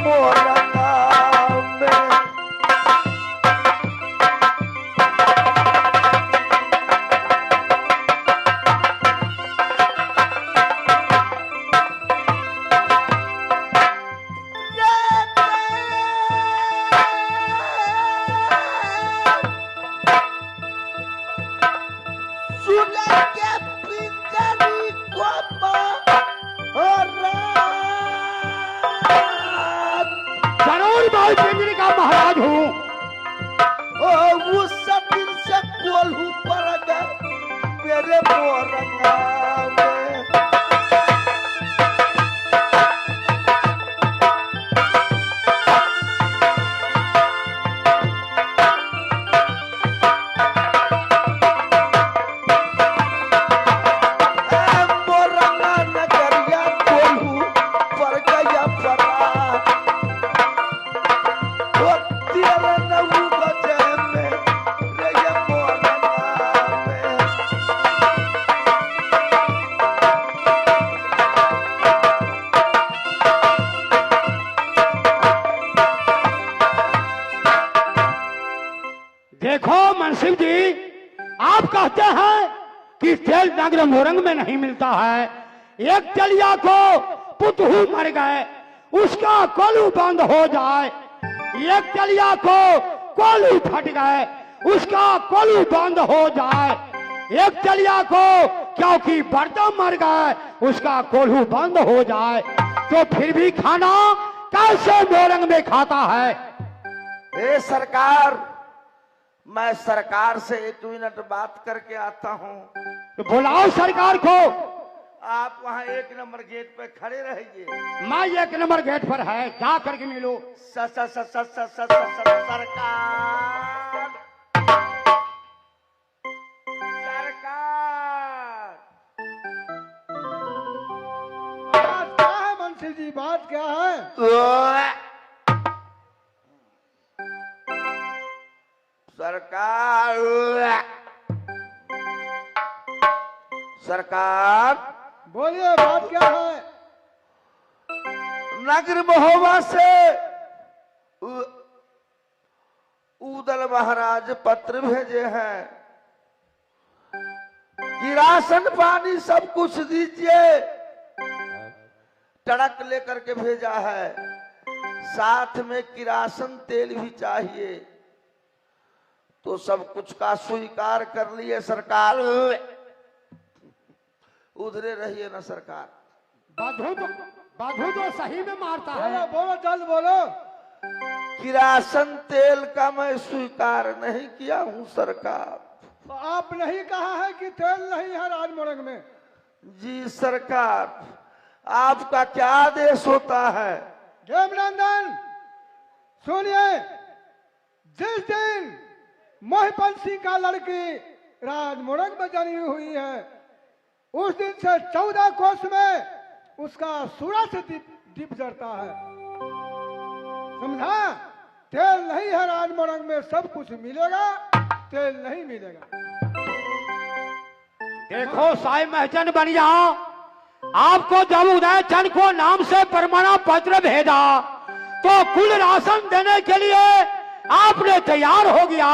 मोरंगा में। जरूर मैं पिंजरी का महाराज हूँ। उस दिन से कोल्हू पर गए मेरे मोरंगा में। मोरंगा नगरिया कोल्हू पर गया परा। वो तेरा नऊ बजे में रे मोरंगा में। देखो मनसिंह जी, आप कहते हैं कि तेल नगर मोरंग में नहीं मिलता है। एक चलिया को पुतहू मर गए, उसका कोलू बंद हो जाए। एक चलिया को कोलू फट गए, उसका कोलू बंद हो जाए। एक चलिया को क्योंकि बर्तन मर गए, उसका कोलू बंद हो जाए। तो फिर भी खाना कैसे मोरंग में खाता है? ए सरकार, मैं सरकार से 1 मिनट बात करके आता हूँ। तो बुलाओ सरकार को। आप वहाँ 1 नंबर गेट पे खड़े रहिए। मैं 1 नंबर गेट पर है, जा करके मिलो। सरकार, सरकार। बात क्या है मंत्री जी, बात क्या है? सरकार, सरकार, बोलिए, बात क्या है? नगर महोबा से उदल महाराज पत्र भेजे हैं कि राशन पानी सब कुछ दीजिए। ट्रक लेकर के भेजा है, साथ में किरासन तेल भी चाहिए। तो सब कुछ का स्वीकार कर लिए सरकार। उधरे रहिए ना सरकार। बाधू तो सही में मारता बोलो है। बोलो, जल्द बोलो। किरासन तेल का मैं स्वीकार नहीं किया हूं सरकार। तो आप नहीं कहा है कि तेल नहीं है राजमोरंग में? जी सरकार, आपका क्या आदेश होता है? देवनंदन सुनिए, जिस दिन महिपल सिंह का लड़की राजमोरंग में जनी हुई है, उस दिन से 14 कोस में उसका सूरज दीप जलता है। समझा? तेल नहीं है राजमोरंग में, सब कुछ मिलेगा, तेल नहीं मिलेगा। देखो साहिब महजन बनिया, आपको जब उदय चंद को नाम से परमाना पत्र भेजा तो कुल राशन देने के लिए आपने तैयार हो गया।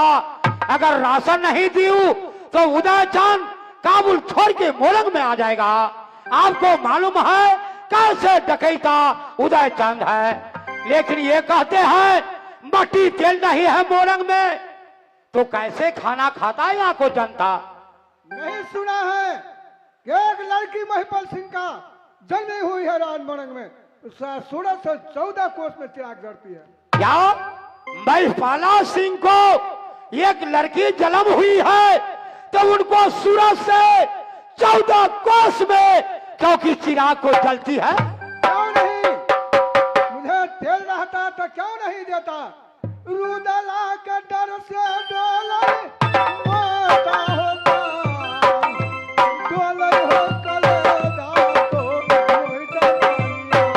अगर राशन नहीं दियो तो उदय चंद काबुल छोड़ के मोरंग में आ जाएगा। आपको मालूम है कैसे डकैता उदय चंद है। लेकिन ये कहते हैं मट्टी तेल नहीं है मोरंग में, तो कैसे खाना खाता है यहाँ को जनता? नहीं सुना है कि एक लड़की महिपल सिंह का जन्म हुई है राजमोरंग में, सूरज से 14 कोस में चिराग जड़ती है। क्या महिपाला सिंह को एक लड़की जन्म हुई है तो उनको सूरज से 14 कोस में क्योंकि चिराग को जलती है? क्यों नहीं? मुझे तेल रहता तो क्यों नहीं देता? रुदला के डर से डोले मोटा होता, डोले हो कलेजा तो मोटा बनिया।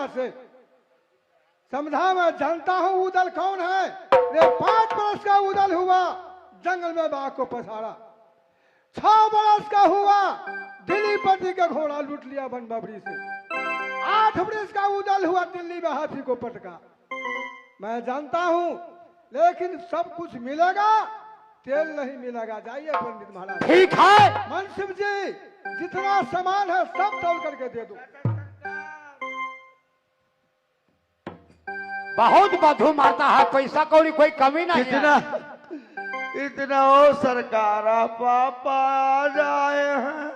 यहाँ से। समझा, मैं जानता हूँ उदल कौन है। ये 5 बरस का उदल हुआ, जंगल में बाघ को पसारा। 6 बरस का हुआ, दिल्ली पति का घोड़ा लूट लिया बन बबरी से। 8 बरस का उदल हुआ, दिल्ली में हाथी को पटका। मैं जानता हूँ, लेकिन सब कुछ मिलेगा, तेल नहीं मिलेगा। जाइए पंडित महाराज। ठीक है मनसिंह जी, जितना सामान है सब तोल करके दे दो। बहुत बधू मारता है, पैसा कौड़ी कोई कमी नहीं इतना है। इतना हो सरकार, पापा आ जाए हैं।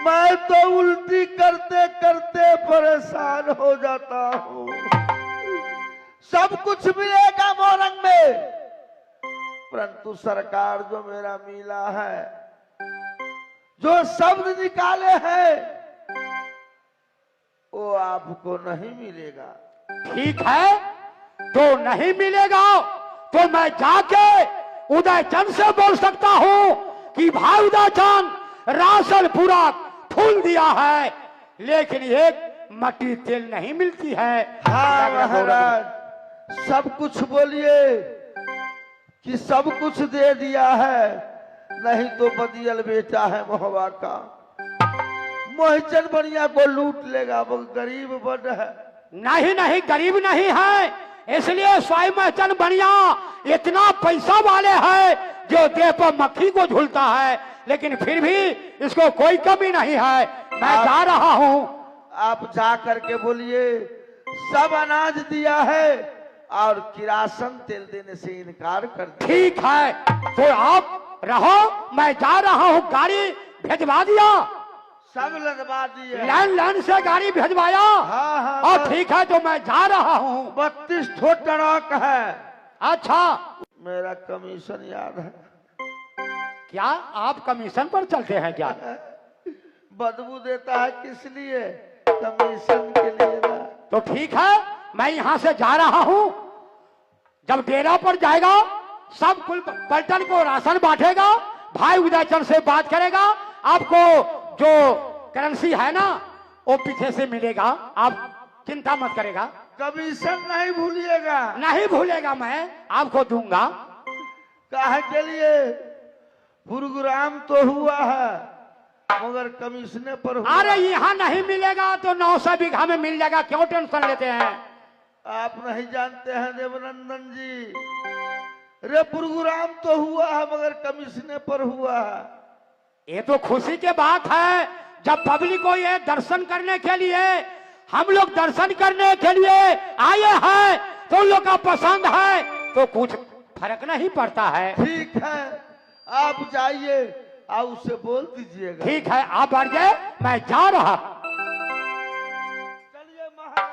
मैं तो उल्टी करते करते परेशान हो जाता हूँ। सब कुछ मिलेगा मोरंग में, परंतु सरकार जो मेरा मिला है, जो शब्द निकाले हैं, वो आपको नहीं मिलेगा। ठीक है, तो नहीं मिलेगा तो मैं जाके उदयचंद से बोल सकता हूँ कि भाई उदयचंद राशन पूरा फूल दिया है, लेकिन एक मट्टी तेल नहीं मिलती है। हाँ महाराज, सब कुछ बोलिए कि सब कुछ दे दिया है, नहीं तो बदियल बेटा है मोहबा का, मोहचन बढ़िया को लूट लेगा। वो गरीब बड़ है। नहीं नहीं, गरीब नहीं है, इसलिए स्वयं महचन बढ़िया इतना पैसा वाले है जो देह पर मक्खी को झूलता है, लेकिन फिर भी इसको कोई कमी नहीं है। मैं जा रहा हूँ। आप जा करके बोलिए सब अनाज दिया है और किरासन तेल देने से इनकार कर दिया। ठीक है, तो आप रहो, मैं जा रहा हूँ। गाड़ी भेजवा दिया, सब लगवा दिए। लाइन लाइन से गाड़ी भेजवाया। हाँ हाँ, और ठीक है, तो मैं जा रहा हूँ। 32 ठो ट्रक है। अच्छा, मेरा कमीशन याद है। क्या आप कमीशन पर चलते हैं क्या? बदबू देता है किस लिए? कमीशन के लिए ना। तो ठीक है, मैं यहाँ से जा रहा हूँ। जब डेरा पर जाएगा, सब कुल पलटन को राशन बांटेगा, भाई उदयचंद से बात करेगा, आपको जो करेंसी है ना वो पीछे से मिलेगा, आप चिंता मत करेगा। कमीशन नहीं भूलिएगा। नहीं भूलेगा, मैं आपको दूंगा। काहे के लिए? प्रोग्राम तो हुआ है, मगर कमीशने पर हुआ। अरे यहाँ नहीं मिलेगा तो 900 बीघा में मिल जाएगा, क्यों टेंशन लेते हैं? आप नहीं जानते हैं देवनंदन जी, रे प्रोग्राम तो हुआ है मगर कमीशने पर हुआ है। ये तो खुशी की बात है, जब पब्लिक को ये दर्शन करने के लिए, हम लोग दर्शन करने के लिए आए हैं, तो उन लोग का पसंद है तो कुछ फर्क नहीं पड़ता है। ठीक है, आप जाइए और उससे बोल दीजिएगा। ठीक है, आप बढ़ जाए, मैं जा रहा। चलिए महाराज।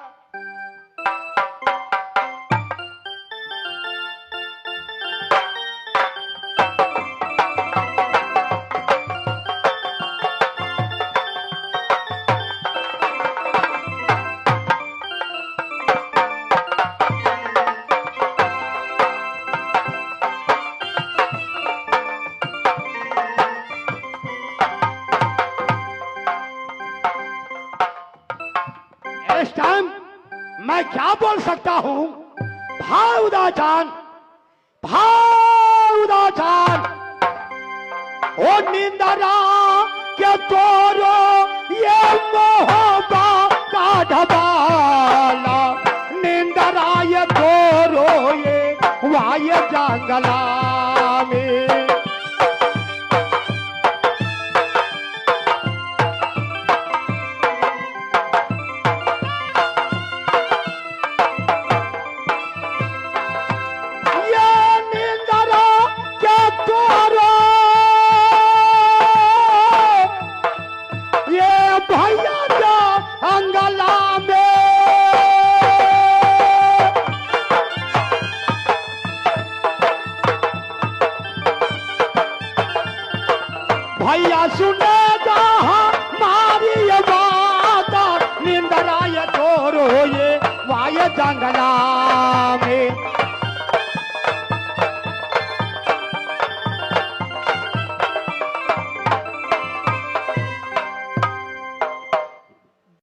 इस टाइम मैं क्या बोल सकता हूँ? भाई उदयचंद, भाई उदयचंद, ओ निंदरा के तोरो ये मोहबा का ढबाला, निंदरा ये तोरो ये वाय जंगला।